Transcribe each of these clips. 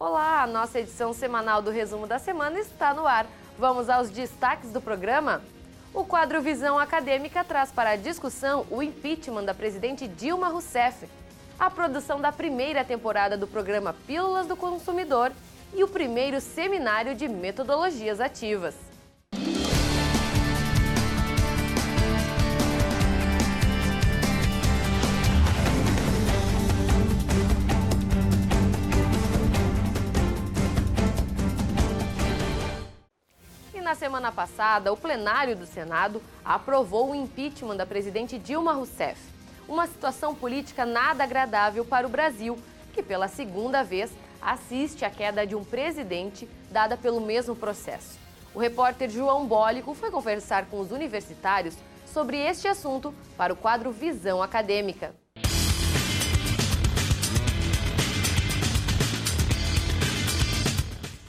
Olá, a nossa edição semanal do Resumo da Semana está no ar. Vamos aos destaques do programa? O quadro Visão Acadêmica traz para a discussão o impeachment da presidente Dilma Rousseff, a produção da primeira temporada do programa Pílulas do Consumidor e o primeiro seminário de metodologias ativas. Na semana passada, o plenário do Senado aprovou o impeachment da presidente Dilma Rousseff. Uma situação política nada agradável para o Brasil, que pela segunda vez assiste à queda de um presidente dada pelo mesmo processo. O repórter João Bólico foi conversar com os universitários sobre este assunto para o quadro Visão Acadêmica.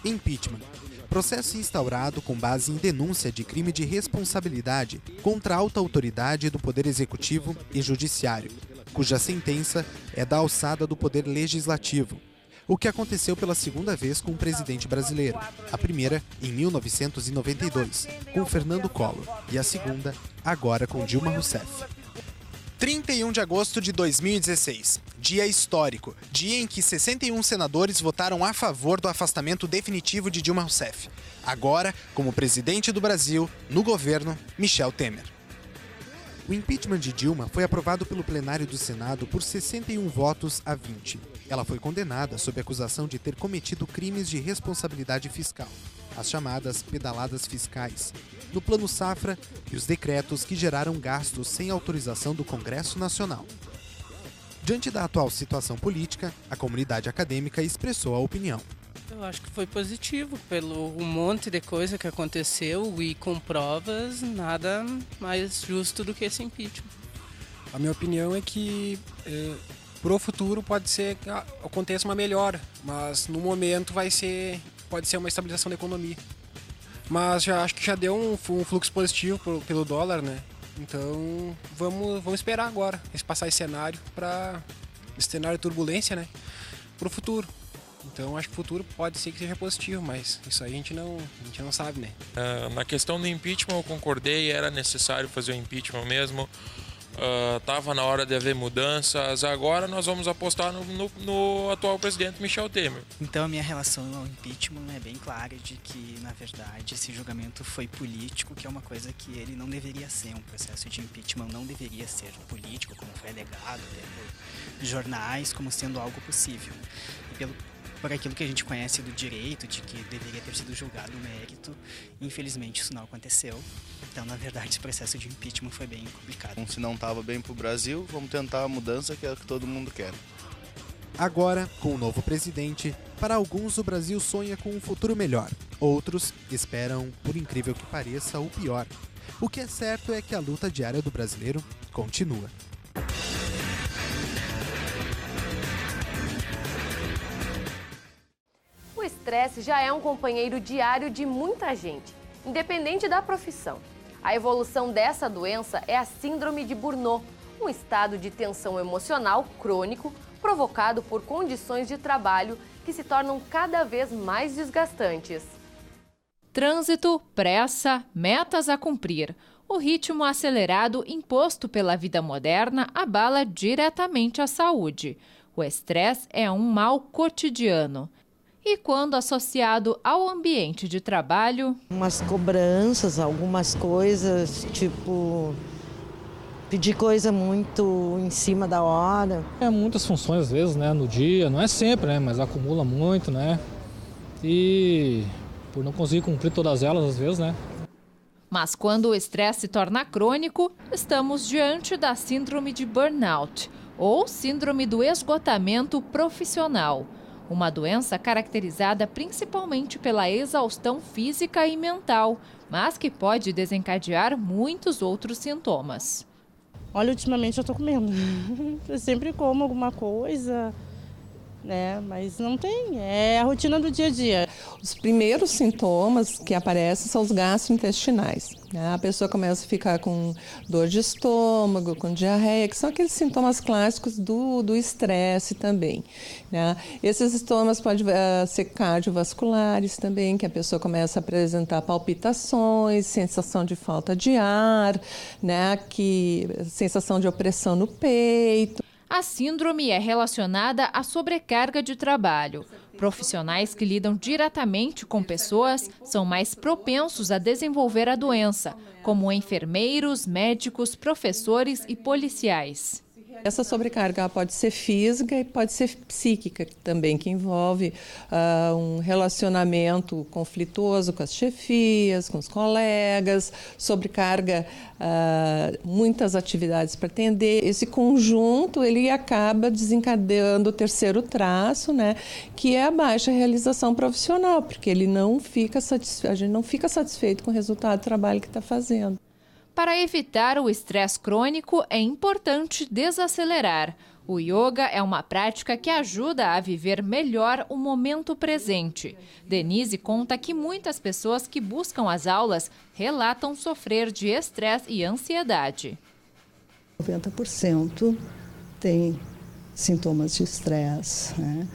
Impeachment. Processo instaurado com base em denúncia de crime de responsabilidade contra a alta autoridade do Poder Executivo e Judiciário, cuja sentença é da alçada do Poder Legislativo. O que aconteceu pela segunda vez com um presidente brasileiro. A primeira, em 1992, com Fernando Collor, e a segunda, agora com Dilma Rousseff. 31 de agosto de 2016, dia histórico, dia em que 61 senadores votaram a favor do afastamento definitivo de Dilma Rousseff, agora como presidente do Brasil, no governo Michel Temer. O impeachment de Dilma foi aprovado pelo plenário do Senado por 61 votos a 20. Ela foi condenada sob acusação de ter cometido crimes de responsabilidade fiscal, as chamadas pedaladas fiscais, no Plano Safra e os decretos que geraram gastos sem autorização do Congresso Nacional. Diante da atual situação política, a comunidade acadêmica expressou a opinião. Eu acho que foi positivo, pelo um monte de coisa que aconteceu e com provas, nada mais justo do que esse impeachment. A minha opinião é que pro futuro pode ser que aconteça uma melhora, mas no momento pode ser uma estabilização da economia. Mas acho que já deu um fluxo positivo pelo dólar, né? Então vamos esperar agora, passar esse cenário de turbulência, né? Para o futuro. Então acho que o futuro pode ser que seja positivo, mas isso aí a gente não sabe, né? Na questão do impeachment eu concordei, era necessário fazer o impeachment mesmo. Estava na hora de haver mudanças, agora nós vamos apostar no atual presidente Michel Temer. Então a minha relação ao impeachment é bem clara de que, na verdade, esse julgamento foi político, que é uma coisa que ele não deveria ser. Um processo de impeachment não deveria ser político, como foi alegado pelos jornais, como sendo algo possível. E por aquilo que a gente conhece do direito, de que deveria ter sido julgado o mérito, infelizmente isso não aconteceu. Então, na verdade, esse processo de impeachment foi bem complicado. Se não estava bem para o Brasil, vamos tentar a mudança que é o que todo mundo quer. Agora, com o novo presidente, para alguns o Brasil sonha com um futuro melhor. Outros esperam, por incrível que pareça, o pior. O que é certo é que a luta diária do brasileiro continua. O estresse já é um companheiro diário de muita gente, independente da profissão. A evolução dessa doença é a síndrome de Burnout, um estado de tensão emocional crônico provocado por condições de trabalho que se tornam cada vez mais desgastantes. Trânsito, pressa, metas a cumprir. O ritmo acelerado imposto pela vida moderna abala diretamente a saúde. O estresse é um mal cotidiano. E quando associado ao ambiente de trabalho... Umas cobranças, algumas coisas, tipo... pedir coisa muito em cima da hora. Muitas funções, às vezes, né, no dia, não é sempre, né, mas acumula muito, né? E por não conseguir cumprir todas elas, às vezes, né? Mas quando o estresse se torna crônico, estamos diante da síndrome de burnout, ou síndrome do esgotamento profissional. Uma doença caracterizada principalmente pela exaustão física e mental, mas que pode desencadear muitos outros sintomas. Olha, ultimamente eu tô comendo. Eu sempre como alguma coisa, né? Mas não tem, é a rotina do dia a dia. Os primeiros sintomas que aparecem são os gastrointestinais, né? A pessoa começa a ficar com dor de estômago, com diarreia, que são aqueles sintomas clássicos do estresse também, né? Esses sintomas podem ser cardiovasculares também, que a pessoa começa a apresentar palpitações, sensação de falta de ar, né? Sensação de opressão no peito. A síndrome é relacionada à sobrecarga de trabalho. Profissionais que lidam diretamente com pessoas são mais propensos a desenvolver a doença, como enfermeiros, médicos, professores e policiais. Essa sobrecarga pode ser física e pode ser psíquica também, que envolve um relacionamento conflituoso com as chefias, com os colegas, sobrecarga, muitas atividades para atender. Esse conjunto ele acaba desencadeando o terceiro traço, né, que é a baixa realização profissional, porque ele a gente não fica satisfeito com o resultado do trabalho que está fazendo. Para evitar o estresse crônico, é importante desacelerar. O yoga é uma prática que ajuda a viver melhor o momento presente. Denise conta que muitas pessoas que buscam as aulas relatam sofrer de estresse e ansiedade. 90% tem sintomas de estresse, né?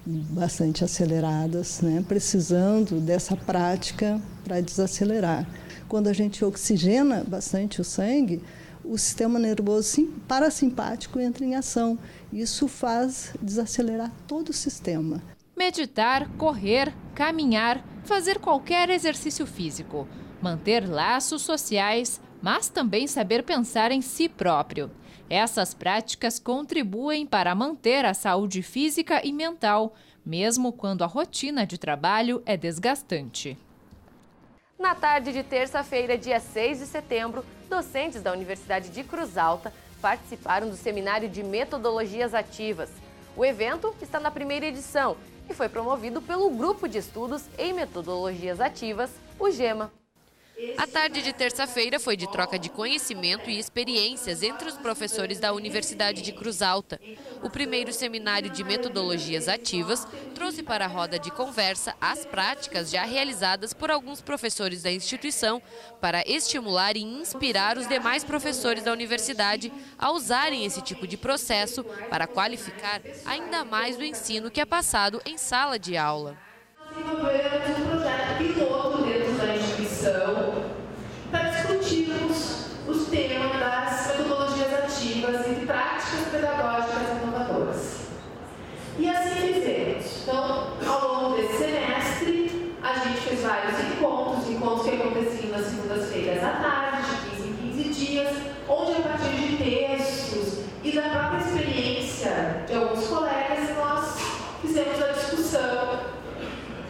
Bastante aceleradas, né? Precisando dessa prática para desacelerar. Quando a gente oxigena bastante o sangue, o sistema nervoso parasimpático entra em ação. Isso faz desacelerar todo o sistema. Meditar, correr, caminhar, fazer qualquer exercício físico, manter laços sociais, mas também saber pensar em si próprio. Essas práticas contribuem para manter a saúde física e mental, mesmo quando a rotina de trabalho é desgastante. Na tarde de terça-feira, dia 6 de setembro, docentes da Universidade de Cruz Alta participaram do seminário de metodologias ativas. O evento está na primeira edição e foi promovido pelo Grupo de Estudos em Metodologias Ativas, o GEMA. A tarde de terça-feira foi de troca de conhecimento e experiências entre os professores da Universidade de Cruz Alta. O primeiro seminário de metodologias ativas trouxe para a roda de conversa as práticas já realizadas por alguns professores da instituição para estimular e inspirar os demais professores da universidade a usarem esse tipo de processo para qualificar ainda mais o ensino que é passado em sala de aula. Desenvolvemos um projeto piloto dentro da instituição para discutirmos os temas das metodologias ativas e práticas pedagógicas inovadoras. E assim fizemos. Então, ao longo desse semestre, a gente fez vários encontros que aconteciam nas segundas-feiras à tarde, de 15 em 15 dias, onde a partir de textos e da própria experiência de alguns colegas, nós fizemos a discussão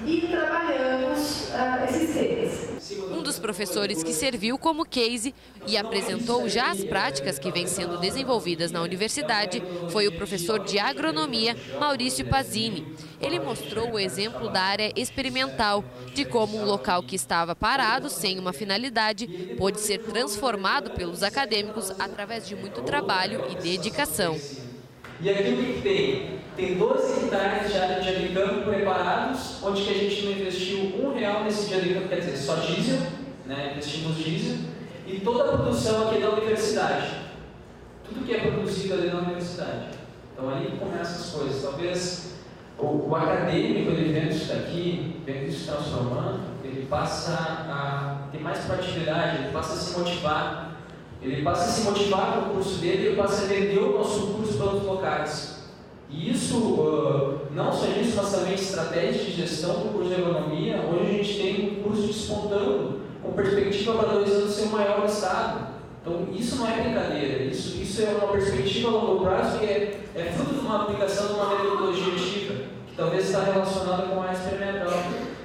e trabalhamos esses temas. Um dos professores que serviu como case e apresentou já as práticas que vêm sendo desenvolvidas na universidade foi o professor de agronomia, Maurício Pazini. Ele mostrou o exemplo da área experimental, de como um local que estava parado, sem uma finalidade, pôde ser transformado pelos acadêmicos através de muito trabalho e dedicação. E aqui o que tem? Tem 12 hectares de área de agricultura preparados, onde que a gente não investiu R$1 nesse de agricultura, quer dizer, só diesel, né? Investimos diesel, e toda a produção aqui é da universidade. Tudo que é produzido ali na universidade. Então ali começam as coisas. Talvez o acadêmico, ele vendo isso daqui, vendo isso transformando, ele passa a ter mais proatividade, ele passa a se motivar. Ele passa a se motivar com o curso dele, ele passa a vender o nosso curso para outros locais. E isso, não só isso, mas também estratégia de gestão do curso de agronomia. Hoje a gente tem um curso despontando, com perspectiva para 2 anos ser o maior do estado. Então isso não é brincadeira, isso é uma perspectiva a longo prazo que é fruto de uma aplicação de uma metodologia ativa, que talvez está relacionada com a área experimental.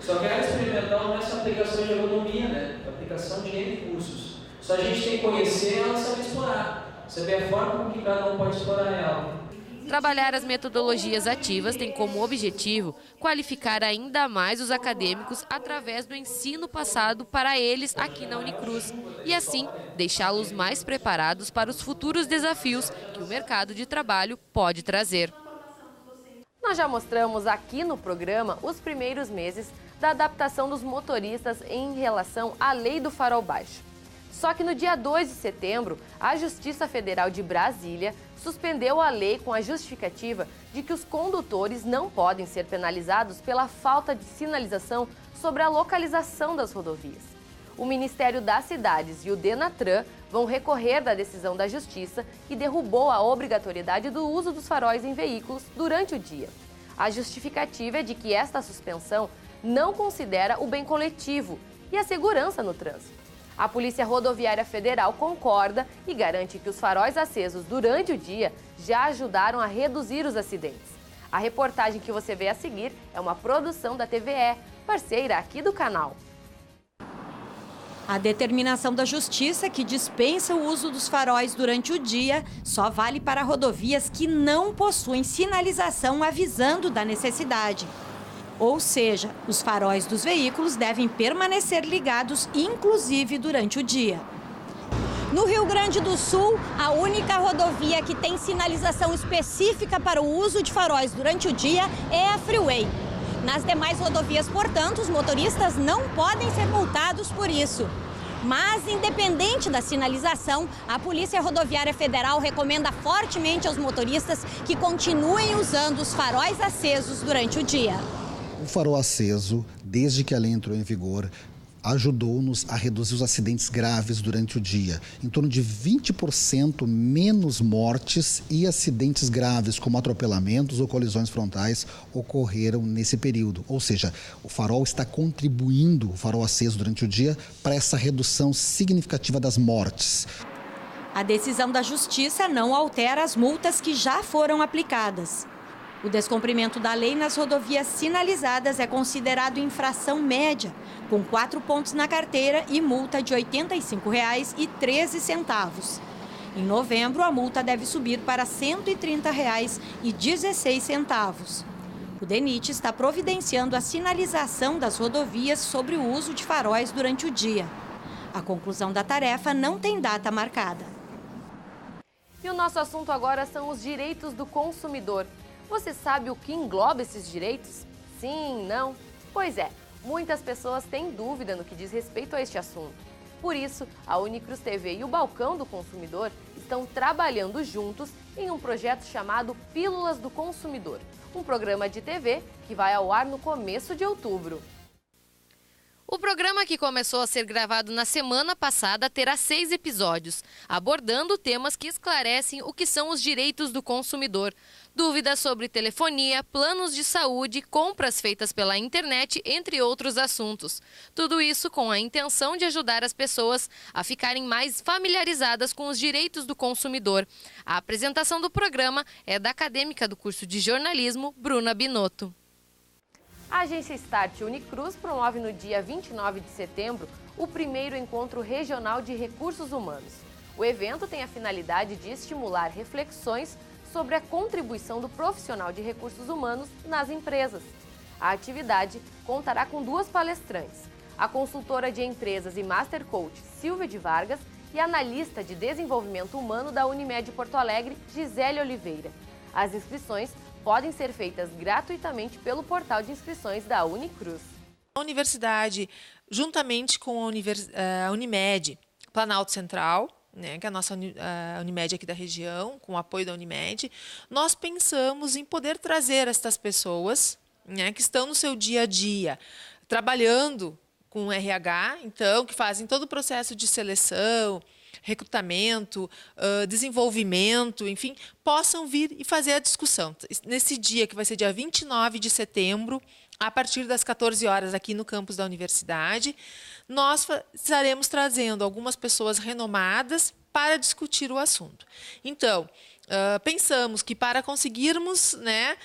Só que a área experimental não é só aplicação de agronomia, né? É aplicação de N cursos. Só a gente tem que conhecer ela e saber explorar, saber a forma com que cada um pode explorar ela. Trabalhar as metodologias ativas tem como objetivo qualificar ainda mais os acadêmicos através do ensino passado para eles aqui na Unicruz e assim deixá-los mais preparados para os futuros desafios que o mercado de trabalho pode trazer. Nós já mostramos aqui no programa os primeiros meses da adaptação dos motoristas em relação à lei do farol baixo. Só que no dia 2 de setembro, a Justiça Federal de Brasília suspendeu a lei com a justificativa de que os condutores não podem ser penalizados pela falta de sinalização sobre a localização das rodovias. O Ministério das Cidades e o Denatran vão recorrer da decisão da Justiça que derrubou a obrigatoriedade do uso dos faróis em veículos durante o dia. A justificativa é de que esta suspensão não considera o bem coletivo e a segurança no trânsito. A Polícia Rodoviária Federal concorda e garante que os faróis acesos durante o dia já ajudaram a reduzir os acidentes. A reportagem que você vê a seguir é uma produção da TVE, parceira aqui do canal. A determinação da Justiça que dispensa o uso dos faróis durante o dia só vale para rodovias que não possuem sinalização avisando da necessidade. Ou seja, os faróis dos veículos devem permanecer ligados, inclusive durante o dia. No Rio Grande do Sul, a única rodovia que tem sinalização específica para o uso de faróis durante o dia é a Freeway. Nas demais rodovias, portanto, os motoristas não podem ser multados por isso. Mas, independente da sinalização, a Polícia Rodoviária Federal recomenda fortemente aos motoristas que continuem usando os faróis acesos durante o dia. O farol aceso, desde que a lei entrou em vigor, ajudou-nos a reduzir os acidentes graves durante o dia. Em torno de 20% menos mortes e acidentes graves, como atropelamentos ou colisões frontais, ocorreram nesse período. Ou seja, o farol está contribuindo, o farol aceso durante o dia, para essa redução significativa das mortes. A decisão da Justiça não altera as multas que já foram aplicadas. O descumprimento da lei nas rodovias sinalizadas é considerado infração média, com 4 pontos na carteira e multa de R$ 85,13. Em novembro, a multa deve subir para R$ 130,16. O DENIT está providenciando a sinalização das rodovias sobre o uso de faróis durante o dia. A conclusão da tarefa não tem data marcada. E o nosso assunto agora são os direitos do consumidor. Você sabe o que engloba esses direitos? Sim, não? Pois é, muitas pessoas têm dúvida no que diz respeito a este assunto. Por isso, a Unicruz TV e o Balcão do Consumidor estão trabalhando juntos em um projeto chamado Pílulas do Consumidor, um programa de TV que vai ao ar no começo de outubro. O programa, que começou a ser gravado na semana passada, terá 6 episódios, abordando temas que esclarecem o que são os direitos do consumidor. Dúvidas sobre telefonia, planos de saúde, compras feitas pela internet, entre outros assuntos. Tudo isso com a intenção de ajudar as pessoas a ficarem mais familiarizadas com os direitos do consumidor. A apresentação do programa é da acadêmica do curso de jornalismo, Bruna Binotto. A agência Start Unicruz promove no dia 29 de setembro o primeiro encontro regional de recursos humanos. O evento tem a finalidade de estimular reflexões sobre a contribuição do profissional de recursos humanos nas empresas. A atividade contará com 2 palestrantes, a consultora de empresas e Master Coach Silvia de Vargas e a analista de desenvolvimento humano da Unimed Porto Alegre, Gisele Oliveira. As inscrições podem ser feitas gratuitamente pelo portal de inscrições da Unicruz. A universidade, juntamente com a Unimed, Planalto Central, né, que é a nossa Unimed aqui da região, com o apoio da Unimed, nós pensamos em poder trazer estas pessoas, né, que estão no seu dia a dia, trabalhando com o RH, então, que fazem todo o processo de seleção, recrutamento, desenvolvimento, enfim, possam vir e fazer a discussão. Nesse dia, que vai ser dia 29 de setembro, a partir das 14 horas, aqui no campus da universidade, nós estaremos trazendo algumas pessoas renomadas para discutir o assunto. Então, pensamos que para conseguirmos, né,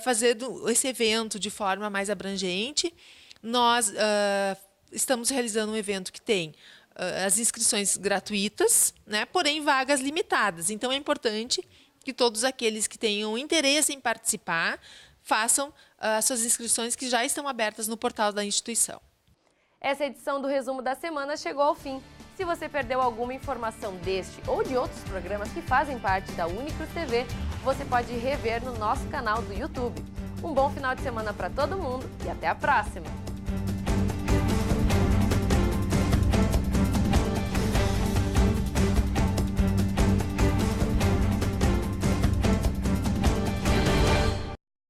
fazer esse evento de forma mais abrangente, nós estamos realizando um evento que tem as inscrições gratuitas, né, porém vagas limitadas. Então, é importante que todos aqueles que tenham interesse em participar façam as suas inscrições, que já estão abertas no portal da instituição. Essa edição do Resumo da Semana chegou ao fim. Se você perdeu alguma informação deste ou de outros programas que fazem parte da Unicruz TV, você pode rever no nosso canal do YouTube. Um bom final de semana para todo mundo e até a próxima!